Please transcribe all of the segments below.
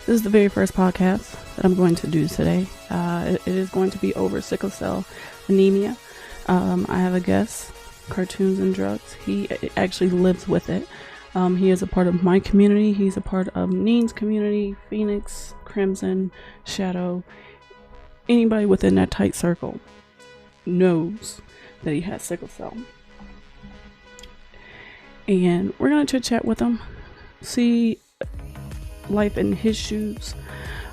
This is the very first podcast that I'm going to do today. It is going to be over sickle cell anemia. I have a guest, Cartoons and Drugs. He actually lives with it. He is a part of my community. He's a part of Neen's community, Phoenix, Crimson, Shadow. Anybody within that tight circle knows that he has sickle cell. And we're going to chit chat with him, see life in his shoes.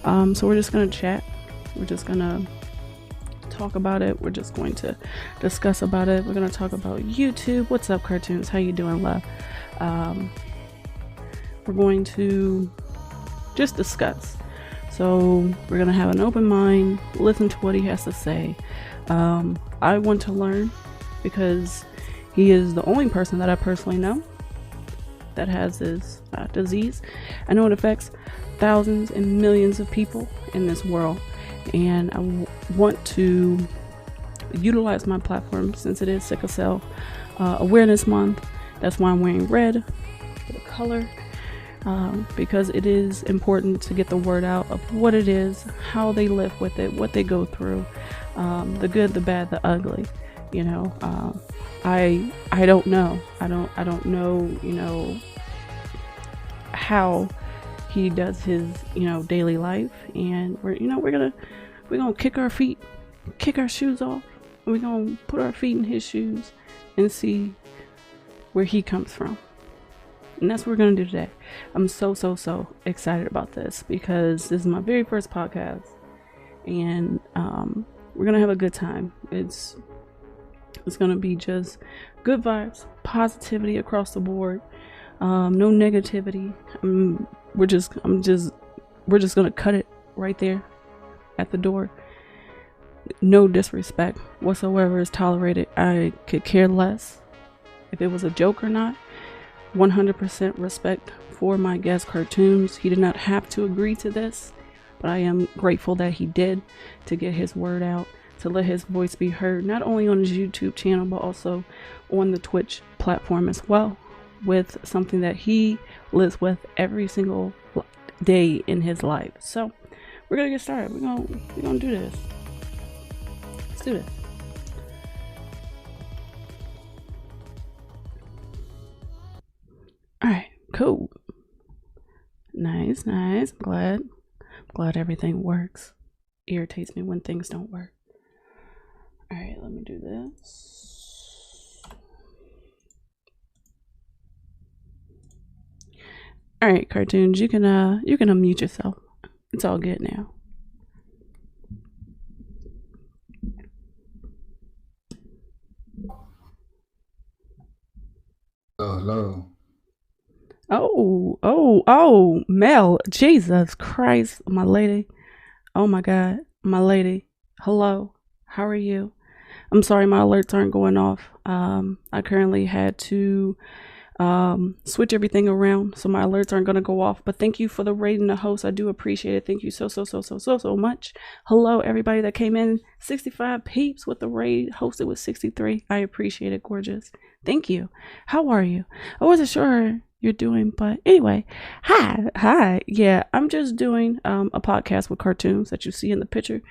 So we're just going to chat. We're just going to talk about it. We're just going to discuss about it. We're going to talk about YouTube. What's up, Cartoons? How you doing, love? We're going to just discuss. So we're going to have an open mind, listen to what he has to say. I want to learn because he is the only person that I personally know that has this disease. I know it affects thousands and millions of people in this world, and I want to utilize my platform since it is Sickle Cell Awareness Month. That's why I'm wearing red for the color, because it is important to get the word out of what it is, how they live with it, what they go through, the good, the bad, the ugly. You know, I don't know. I don't know, how he does his, daily life. And we're gonna kick our shoes off. And we're gonna put our feet in his shoes and see where he comes from. And that's what we're gonna do today. I'm so excited about this because this is my very first podcast, and we're gonna have a good time. It's gonna be just good vibes, positivity across the board, no negativity. We're just gonna cut it right there at the door. No disrespect whatsoever is tolerated. I could care less if it was a joke or not. 100% respect for my guest, Cartoons. He did not have to agree to this, but I am grateful that he did, to get his word out, to let his voice be heard, not only on his YouTube channel, but also on the Twitch platform as well, with something that he lives with every single day in his life. So we're gonna get started. We're gonna do this. Let's do this. All right, cool. Nice. I'm glad everything works. Irritates me when things don't work. All right, let me do this. All right, Cartoons, you can unmute yourself. It's all good now. Hello. Oh, Mel, Jesus Christ, my lady. Oh my God, my lady. Hello, how are you? I'm sorry my alerts aren't going off. I currently had to switch everything around, so my alerts aren't going to go off. But thank you for the rating, the host. I do appreciate it. Thank you so much. Hello, everybody that came in. 65 peeps with the raid. Hosted with 63. I appreciate it, gorgeous. Thank you. How are you? I wasn't sure you're doing, but anyway, hi. Yeah, I'm just doing a podcast with Cartoons that you see in the picture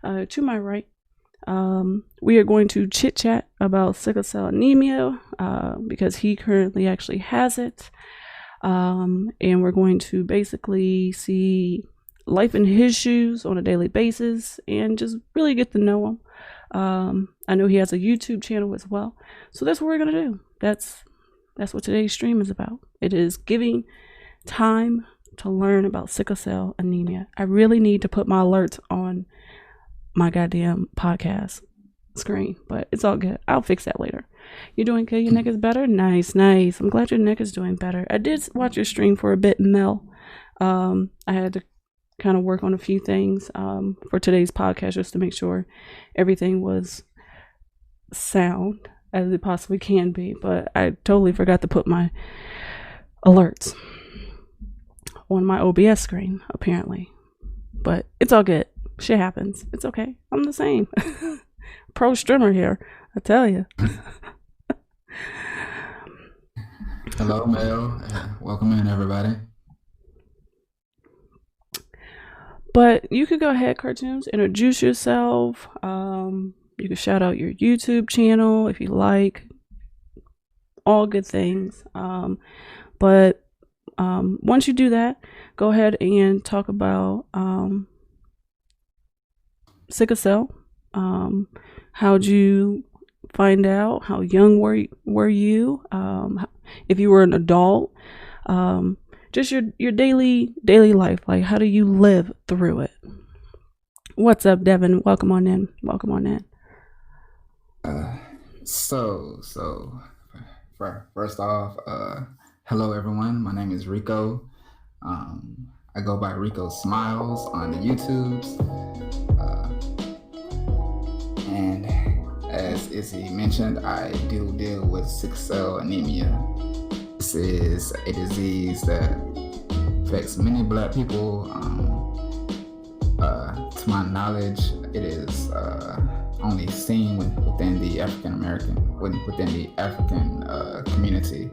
to my right. We are going to chit chat about sickle cell anemia because he currently actually has it, and we're going to basically see life in his shoes on a daily basis and just really get to know him. I know he has a YouTube channel as well, so that's what we're gonna do. That's what today's stream is about. It is giving time to learn about sickle cell anemia. I really need to put my alerts on my goddamn podcast screen, but it's all good. I'll fix that later. You're doing good? Your neck is better? Nice. I'm glad your neck is doing better. I did watch your stream for a bit, Mel. I had to kind of work on a few things for today's podcast just to make sure everything was sound as it possibly can be, but I totally forgot to put my alerts on my OBS screen, apparently. But it's all good. Shit happens. It's okay. I'm the same. Pro streamer here, I tell you. Hello, Mel. Welcome in, everybody. But you could go ahead, cartoons, introduce yourself. You could shout out your YouTube channel if you like. All good things. But once you do that, go ahead and talk about Sickle Cell. How'd you find out? How young were you? If you were an adult, just your daily life. Like, how do you live through it? What's up, Devin? Welcome on in. Welcome on in. So first off, hello everyone. My name is Rico. I go by Rico Smilez on the YouTubes. And as Izzy mentioned, I do deal with sickle cell anemia. This is a disease that affects many Black people. To my knowledge, it is only seen within the within the African community,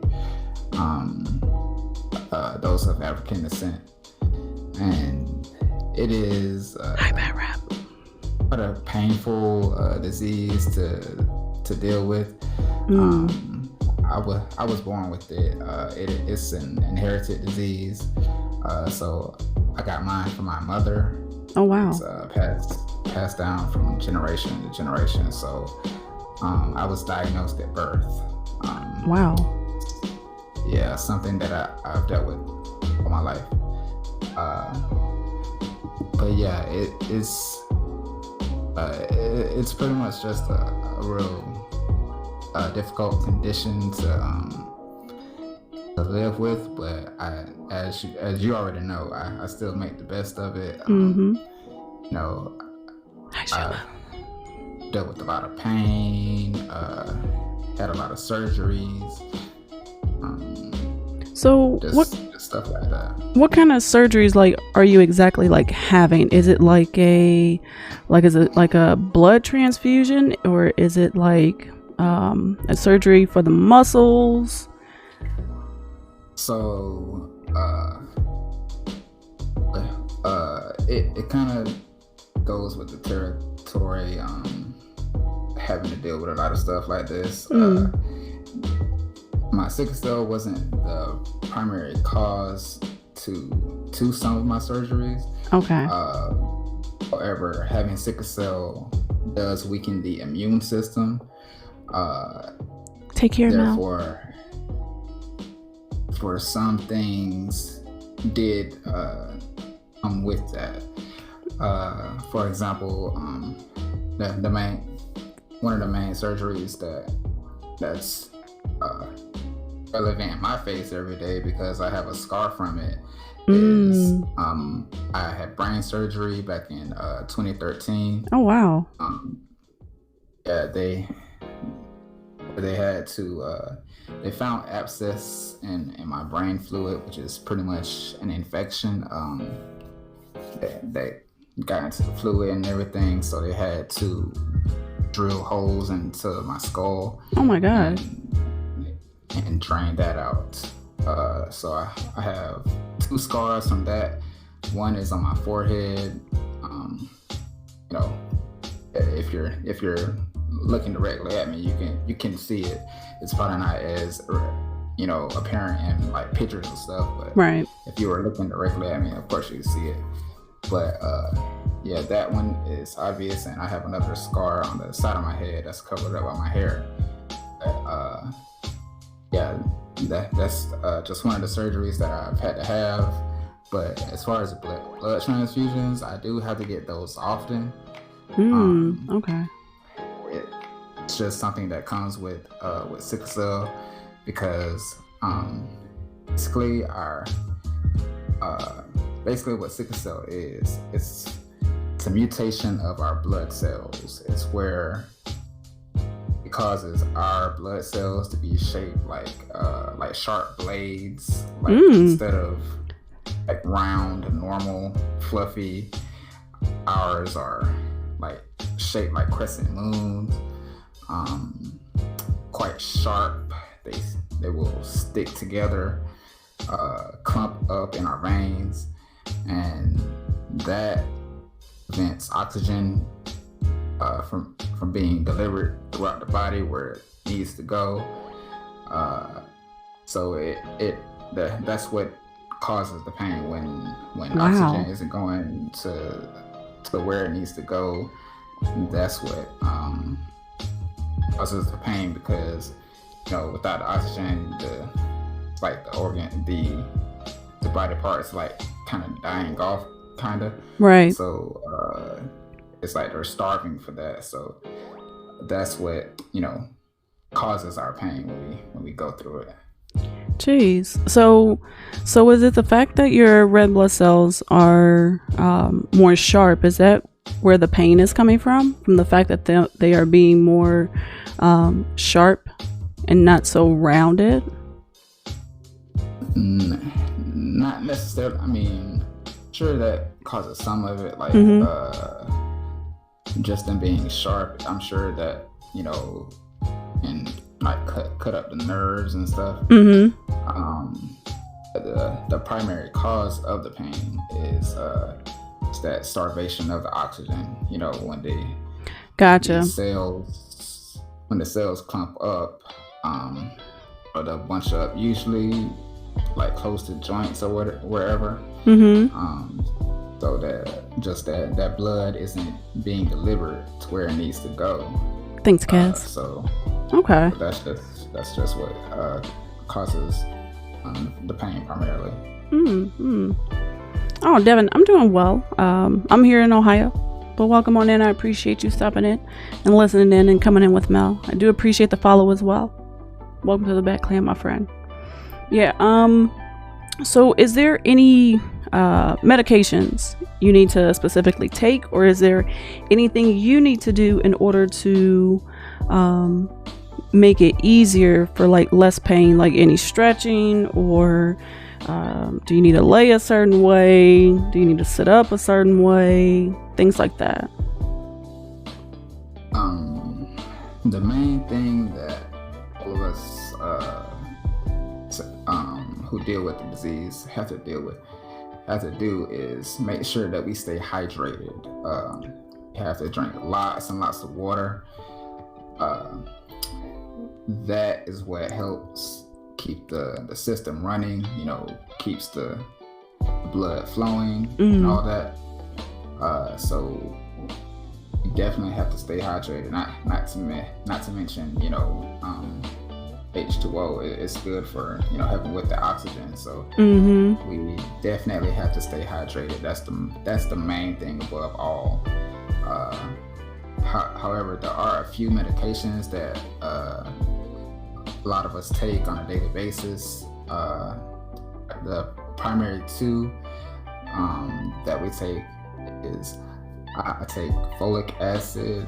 those of African descent, and it is quite a painful disease to deal with. I was born with it. It's an inherited disease, so I got mine from my mother. Oh wow! It's passed down from generation to generation. So I was diagnosed at birth. Wow. Yeah, something that I've dealt with all my life. But yeah, it's pretty much just a real difficult condition to live with. But as you already know, I still make the best of it. You know, I dealt with a lot of pain, had a lot of surgeries. So just stuff like that. What kind of surgeries are you exactly having? Is it is it like a blood transfusion, or is it a surgery for the muscles? So it kind of goes with the territory, having to deal with a lot of stuff like this. My sickle cell wasn't the primary cause to some of my surgeries. Okay. However, having sickle cell does weaken the immune system. Take care now. Therefore, for some things did come with that. For example, one of the main surgeries that's relevant in my face every day, because I have a scar from it, is I had brain surgery back in 2013. Oh wow. Yeah, they had to they found abscess in my brain fluid, which is pretty much an infection. They got into the fluid and everything, so they had to drill holes into my skull. Oh my god. And drain that out. So I have 2 scars from that. One is on my forehead. If you're looking directly at me, you can see it. It's probably not as apparent in pictures and stuff, but right. If you were looking directly at me, of course you can see it. But yeah, that one is obvious, and I have another scar on the side of my head that's covered up by my hair. Yeah, that's just one of the surgeries that I've had to have. But as far as blood transfusions, I do have to get those often. Okay. It's just something that comes with sickle cell, because basically what sickle cell is, it's a mutation of our blood cells. It's where it causes our blood cells to be shaped like sharp blades, instead of round, normal, fluffy. Ours are shaped like crescent moons, quite sharp. They will stick together, clump up in our veins, and that prevents oxygen from being delivered throughout the body where it needs to go. So that's what causes the pain when oxygen Wow. isn't going to where it needs to go. That's what causes the pain, because without the oxygen, the organ, the body parts like kind of dying off, kind of. Right. So it's like they're starving for that. So that's what causes our pain when we go through it. Jeez. So is it the fact that your red blood cells are more sharp? Is that where the pain is coming from? From the fact that they are being more sharp and not so rounded? Not necessarily. I mean, sure, that causes some of it, like Mm-hmm. just them being sharp. I'm sure that and like cut up the nerves and stuff. Mm-hmm. The primary cause of the pain is that starvation of the oxygen. When Gotcha. when the cells clump up, or they'll bunch up, usually like close to joints or wherever. Mm-hmm. So that blood isn't being delivered to where it needs to go. Thanks, Kaz. So Okay. that's just what causes the pain primarily. Mm-hmm. Oh, Devin, I'm doing well. I'm here in Ohio, but welcome on in. I appreciate you stopping in and listening in and coming in with Mel. I do appreciate the follow as well. Welcome to the back clan, my friend. Yeah. So is there any medications you need to specifically take, or is there anything you need to do in order to make it easier for like less pain, like any stretching, or do you need to lay a certain way? Do you need to sit up a certain way? Things like that. The main thing that all of us who deal with the disease have to do is make sure that we stay hydrated. You have to drink lots and lots of water. That is what helps keep the system running, keeps the blood flowing and all that. So you definitely have to stay hydrated. Not to mention, H2O is good for helping with the oxygen. So we definitely have to stay hydrated. That's the main thing above all. However, there are a few medications that a lot of us take on a daily basis. The primary two that we take is I take folic acid,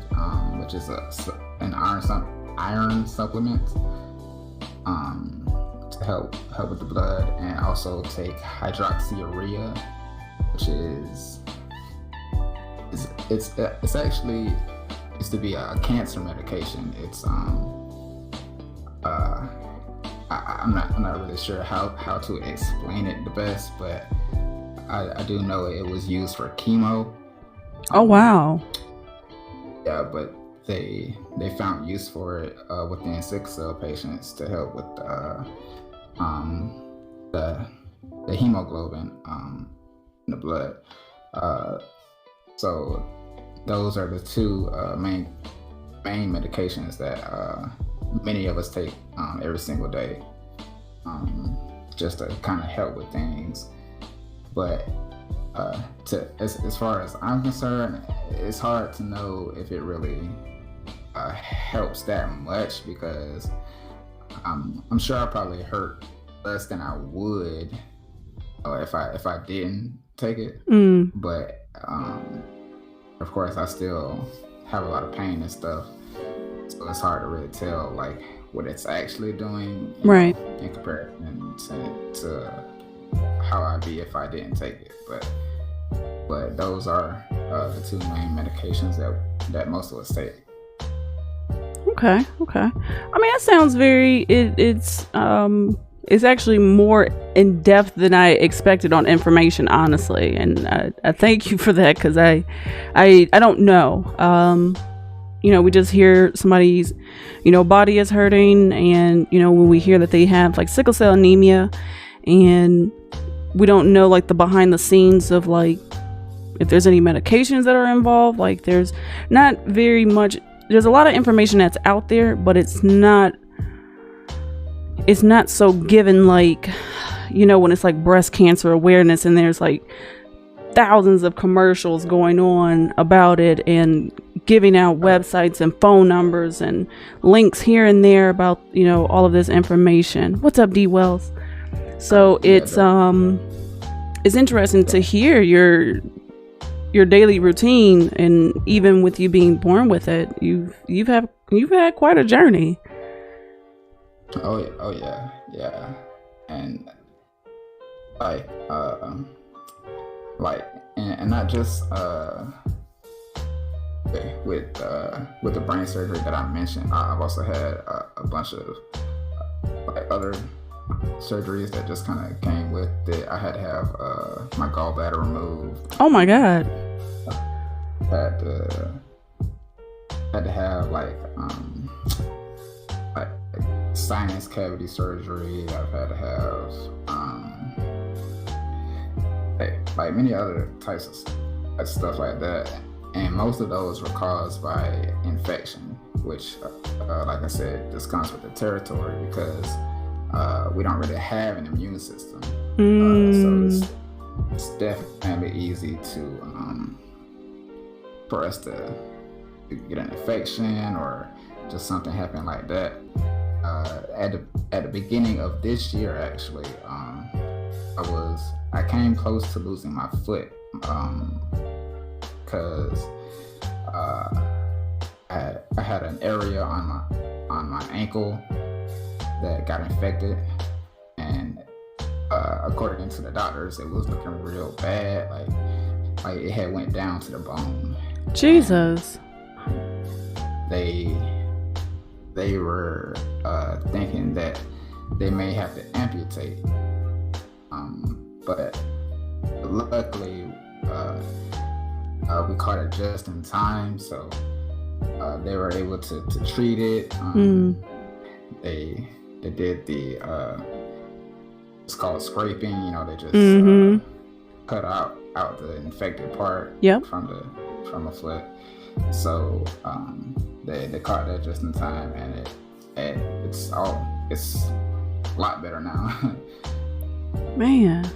which is an iron supplement to help with the blood, and also take hydroxyurea, which it's actually used to be a cancer medication. It's I'm not really sure how to explain it the best, but I do know it was used for chemo. Oh wow. Yeah, but they found use for it within sickle cell patients to help with the hemoglobin in the blood. So those are the two main medications that many of us take every single day, just to kind of help with things. But as far as I'm concerned, it's hard to know if it really helps that much, because I'm sure I probably hurt less than I would if I didn't take it. But of course, I still have a lot of pain and stuff, so it's hard to really tell like what it's actually doing, Right. in comparison to how I'd be if I didn't take it. But those are the two main medications that most of us take. Okay. I mean, that sounds very. It's it's actually more in depth than I expected on information, honestly. And I thank you for that, because I don't know. We just hear somebody's, body is hurting, and when we hear that they have like sickle cell anemia, and we don't know like the behind the scenes of like if there's any medications that are involved. Like there's not very much. There's a lot of information that's out there, but it's not so given, like, when it's like breast cancer awareness, and there's like thousands of commercials going on about it, and giving out websites and phone numbers and links here and there about, all of this information. What's up, D Wells? So it's interesting to hear your daily routine, and even with you being born with it, you've had quite a journey. Oh yeah, and and not just with the brain surgery that I mentioned. I've also had a bunch of like other surgeries that just kind of came with it. I had to have my gallbladder removed. Oh my God. Had to have like sinus cavity surgery. I've had to have like many other types of stuff like that, and most of those were caused by infection, which like I said, just comes with the territory, because we don't really have an immune system. So it's definitely easy to for us to get an infection or just something happen like that. At the beginning of this year, actually, I came close to losing my foot, because I had an area on my ankle that got infected, and according to the doctors, it was looking real bad, like it had went down to the bone. Jesus. They were thinking that they may have to amputate, but luckily we caught it just in time, so they were able to treat it. They did the it's called scraping. They just cut out the infected part from the foot. So they caught that just in time, and it's a lot better now. Man.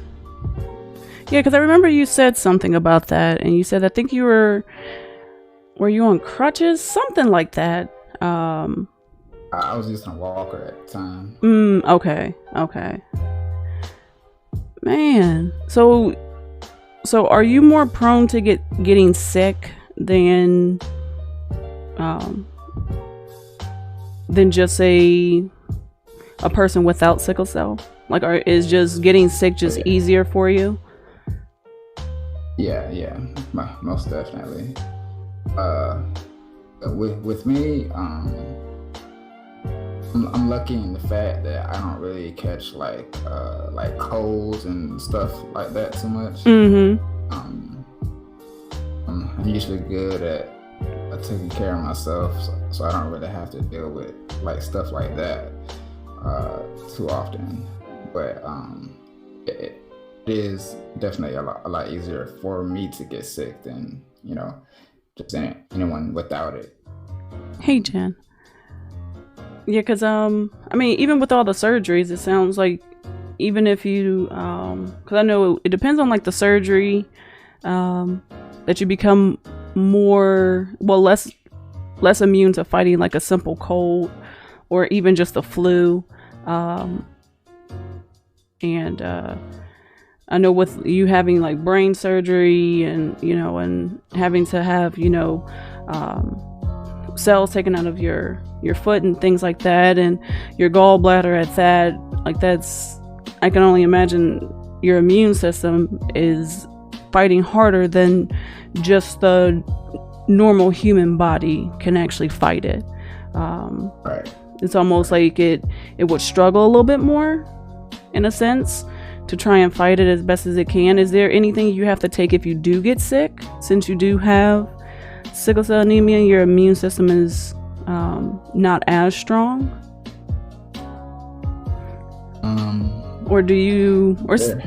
Yeah, because I remember you said something about that, and you said, I think were you on crutches? Something like that. I was using a walker at the time. Okay. Man. So are you more prone to getting sick than just a person without sickle cell? Like, is just getting sick just easier for you? Yeah, most definitely. With me, I'm lucky in the fact that I don't really catch like colds and stuff like that too much. I'm usually good at taking care of myself, so I don't really have to deal with like stuff like that too often. But it is definitely a lot easier for me to get sick than just anyone without it. Hey, Jen. Yeah, because even with all the surgeries, it sounds like even if you because I know it depends on like the surgery, that you become less immune to fighting like a simple cold or even just the flu. And I know with you having like brain surgery and and having to have cells taken out of your foot and things like that, and your gallbladder at that, I can only imagine your immune system is fighting harder than just the normal human body can actually fight it. Right. It's almost like it would struggle a little bit more. in a sense, to try and fight it as best as it can. Is there anything you have to take if you do get sick, since you do have sickle cell anemia and your immune system is not as strong? Or do you,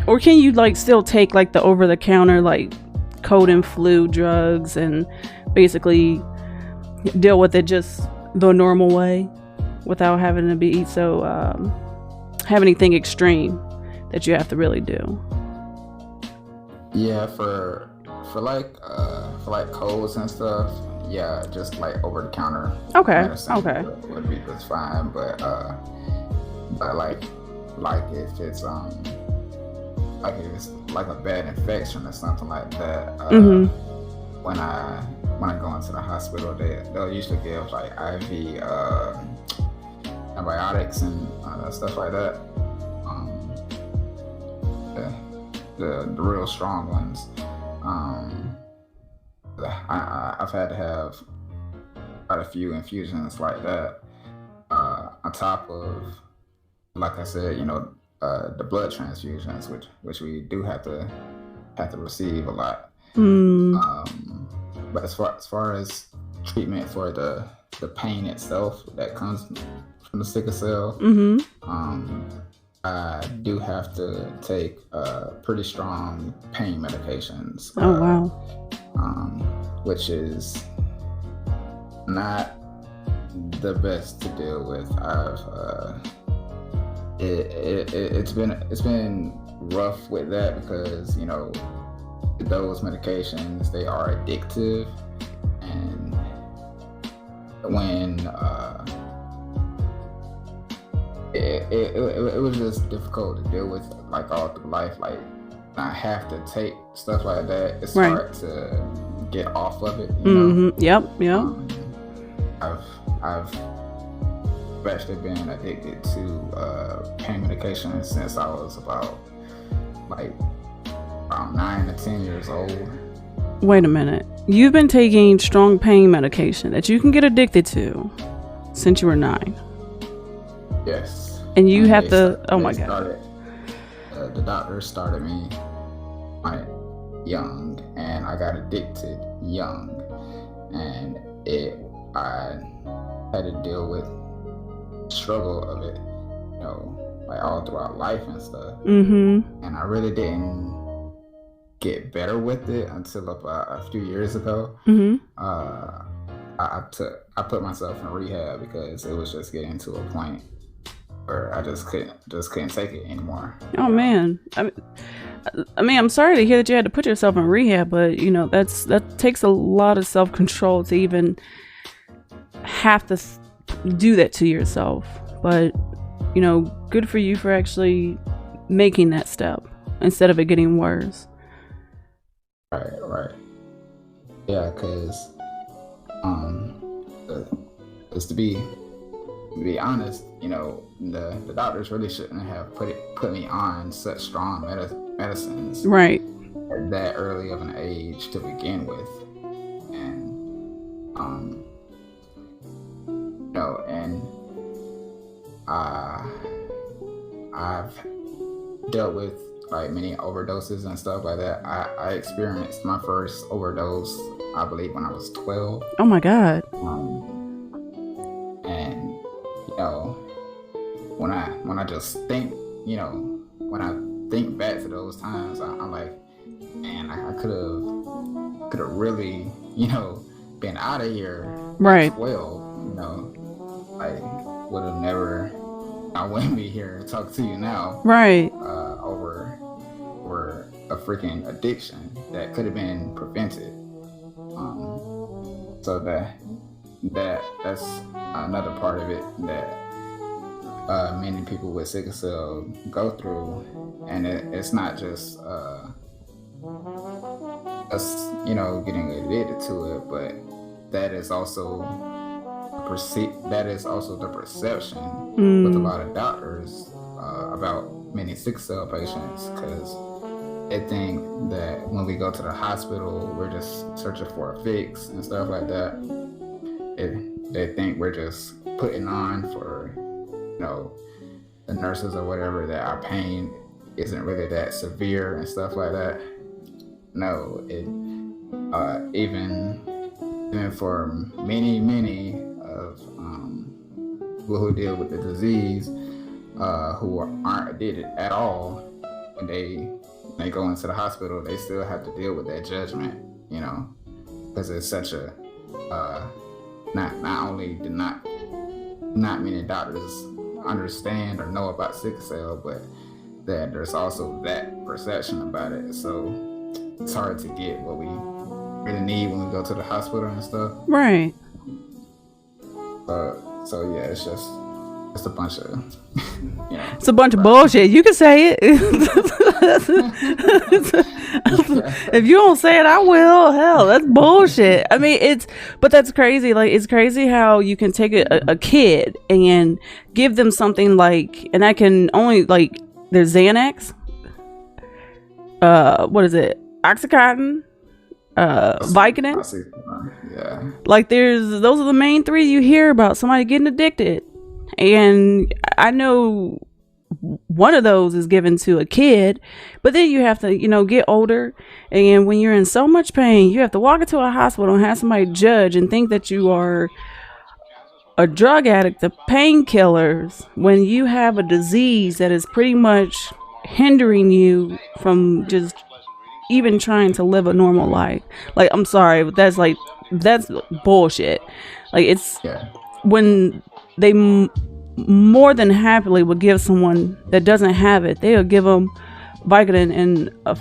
or can you like still take like the over the counter like cold and flu drugs and basically deal with it just the normal way without having to be so have anything extreme that you have to really do? Yeah, for like colds and stuff, yeah, just like over the counter medicine would be just fine. But like if it's like if it's like a bad infection or something like that, when I go into the hospital, they'll usually give like IV antibiotics and stuff like that. The real strong ones. I've had to have quite a few infusions like that. On top of, like I said, the blood transfusions, which we do have to receive a lot. But as far as treatment for the pain itself that comes from the sickle cell, I do have to take pretty strong pain medications. Oh wow! Which is not the best to deal with. It's been rough with that because those medications, they are addictive, and when it was just difficult to deal with like all through life. Like I have to take stuff like that. It's hard to get off of it. Yep. I've actually been addicted to pain medication since I was about like around 9 to 10 years old. Wait a minute. You've been taking strong pain medication that you can get addicted to since you were 9. Yes. And you have to. Oh my God. The doctors started me young, and I got addicted young, and I had to deal with the struggle of it, like all throughout life and stuff. And I really didn't get better with it until about a few years ago. I put myself in rehab because it was just getting to a point where I just couldn't take it anymore. Oh man, I mean, I'm sorry to hear that you had to put yourself in rehab, but that takes a lot of self-control to even have to do that to yourself. But good for you for actually making that step instead of it getting worse. Right. Yeah, because to be honest, the doctors really shouldn't have put me on such strong medicines right at that early of an age to begin with. And I've dealt with like many overdoses and stuff like that. I experienced my first overdose, I believe, when I was 12. Oh my God. And when I just think, when I think back to those times, I'm like, man, I could have really, been out of here right at 12. Like would have never. I wouldn't be here to talk to you now. Right. Over a freaking addiction that could have been prevented. So that's another part of it that many people with sickle cell go through, and it's not just us, getting addicted to it, but that is also the perception with a lot of doctors about many sickle cell patients, because they think that when we go to the hospital, we're just searching for a fix and stuff like that. They think we're just putting on for the nurses or whatever that our pain isn't really that severe and stuff like that. No, it even for many of people who deal with the disease, who aren't addicted at all, when they go into the hospital, they still have to deal with that judgment, you know, because it's such a not only did not many doctors understand or know about sickle cell, but that there's also that perception about it. So it's hard to get what we really need when we go to the hospital and stuff. Right. So yeah, it's just a bunch of it's a bunch of bullshit. You can say it. If you don't say it, I will. Hell, that's bullshit. I mean, but that's crazy. Like, it's crazy how you can take a kid and give them something like, and I can only, like, there's Xanax, what is it, Oxycontin, Vicodin. Yeah. Like, those are the main three you hear about somebody getting addicted. And I know one of those is given to a kid, but then you have to, get older. And when you're in so much pain, you have to walk into a hospital and have somebody judge and think that you are a drug addict to painkillers when you have a disease that is pretty much hindering you from just even trying to live a normal life. Like, I'm sorry, but that's bullshit. Like, it's when they more than happily would give someone that doesn't have it, they'll give them Vicodin and a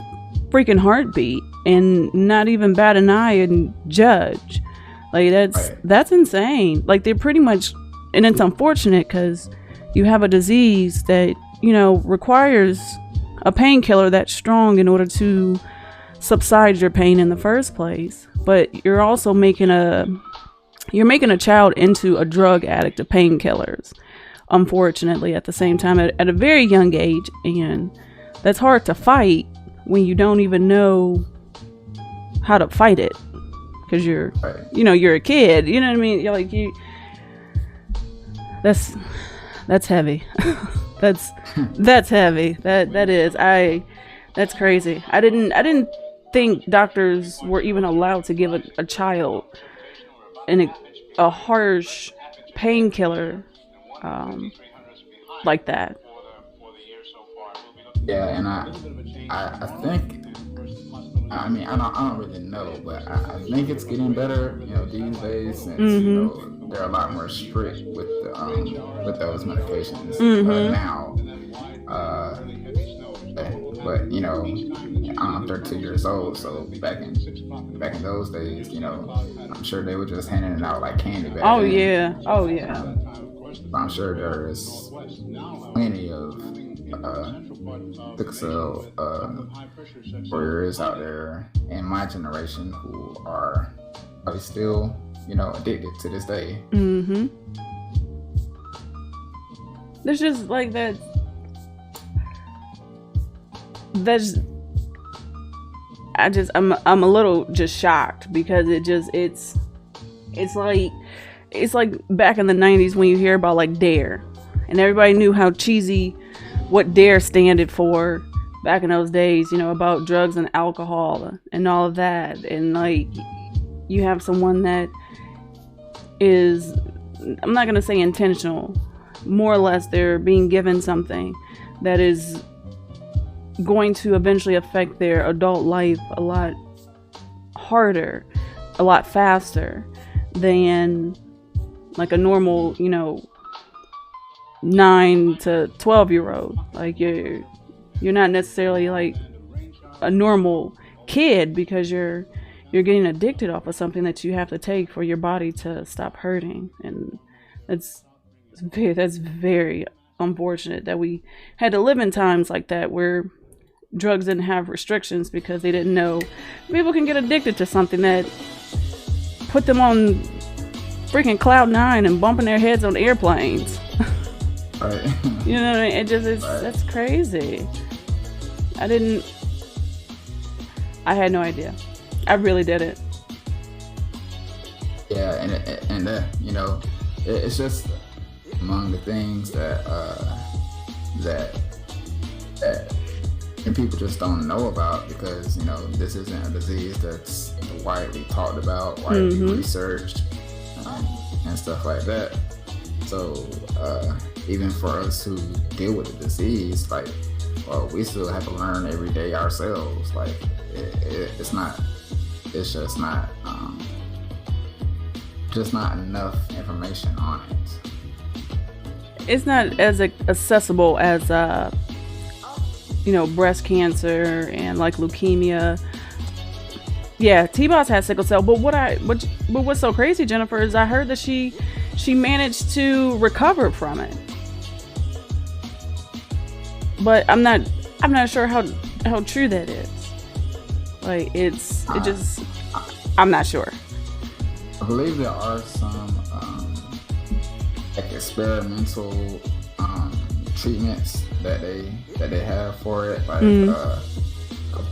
freaking heartbeat and not even bat an eye and judge. Like, that's insane. Like, they're pretty much, and it's unfortunate because you have a disease that, requires a painkiller that's strong in order to subside your pain in the first place. But you're also making a child into a drug addict of painkillers, unfortunately, at the same time, at a very young age. And that's hard to fight when you don't even know how to fight it, because you're a kid, you know what I mean? You're like, that's heavy. that's heavy. That's crazy. I didn't think doctors were even allowed to give a child a harsh painkiller like that. Yeah, and I think, I mean, I don't really know, but I think it's getting better, these days, since they're a lot more strict with those medications now. But I'm 32 years old, so back in those days, I'm sure they were just handing it out like candy back then. Yeah. I'm sure there's plenty of sickle cell warriors out there in my generation who are probably still, addicted to this day. There's just like that. I'm a little just shocked because it's like back in the 90s when you hear about like DARE, and everybody knew how cheesy what DARE standed for back in those days, about drugs and alcohol and all of that. And like, you have someone that is, I'm not going to say intentional, more or less they're being given something that is going to eventually affect their adult life a lot harder, a lot faster than like a normal, 9 to 12-year-old. Like, you're not necessarily like a normal kid because you're getting addicted off of something that you have to take for your body to stop hurting. And that's very unfortunate that we had to live in times like that where drugs didn't have restrictions because they didn't know people can get addicted to something that put them on freaking cloud 9 and bumping their heads on airplanes. Right. You know what I mean? That's crazy. I had no idea. I really didn't. Yeah, and it's just among the things that that that and people just don't know about, because this isn't a disease that's widely talked about, widely researched, and stuff like that. So even for us who deal with the disease, like, well, we still have to learn every day ourselves. Like, it's just not enough information on it. It's not as accessible as breast cancer and like leukemia. Yeah, T-Boss has sickle cell, but what's so crazy, Jennifer, is I heard that she managed to recover from it. But I'm not sure how true that is. Like, I'm not sure. I believe there are some like experimental treatments that they have for it, like a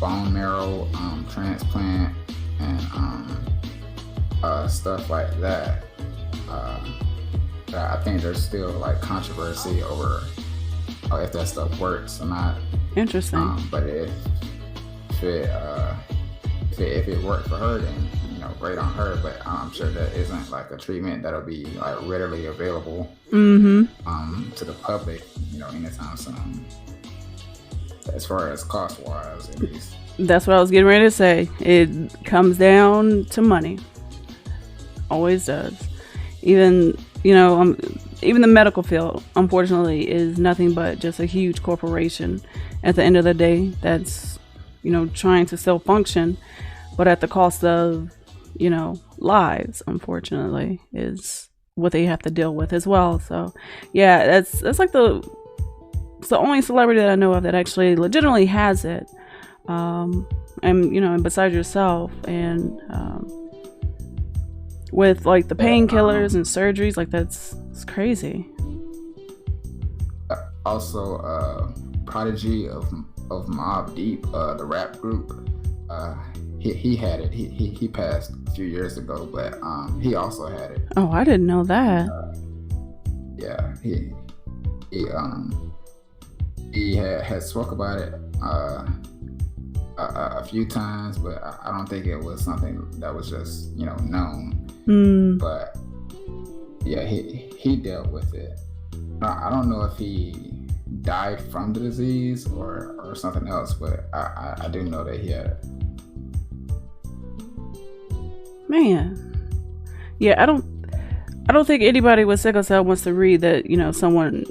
bone marrow transplant and stuff like that. I think there's still like controversy over if that stuff works or not. Interesting. But if it worked for her, then great on her. But I'm sure that isn't like a treatment that'll be like readily available to the public, anytime soon. As far as cost wise, at least. That's what I was getting ready to say. It comes down to money. Always does. Even the medical field, unfortunately, is nothing but just a huge corporation at the end of the day that's trying to still function, but at the cost of lives, unfortunately, is what they have to deal with as well. So yeah, that's like it's the only celebrity that I know of that actually legitimately has it, and besides yourself, and with like the painkillers and surgeries, like it's crazy. Also, Prodigy of Mobb Deep, the rap group, he had it. He passed a few years ago, but he also had it. Oh, I didn't know that. Yeah, he had spoke about it a few times, but I don't think it was something that was just known. But yeah, he dealt with it. I don't know if he died from the disease or something else, but I do know that he had it. Man, yeah, I don't think anybody with sickle cell wants to read that someone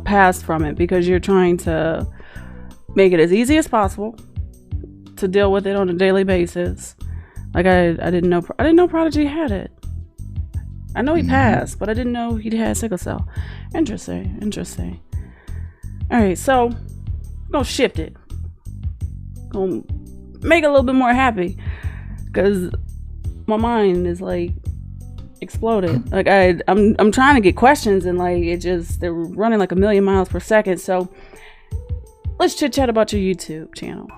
passed from it, because you're trying to make it as easy as possible to deal with it on a daily basis. Like I didn't know Prodigy had it. I know he passed, but I didn't know he had sickle cell. Interesting. All right, so I'm gonna shift it. Gonna make it a little bit more happy, because my mind is like exploded. Like I'm trying to get questions, and like they're running like 1,000,000 miles per second. So let's chit chat about your YouTube channel.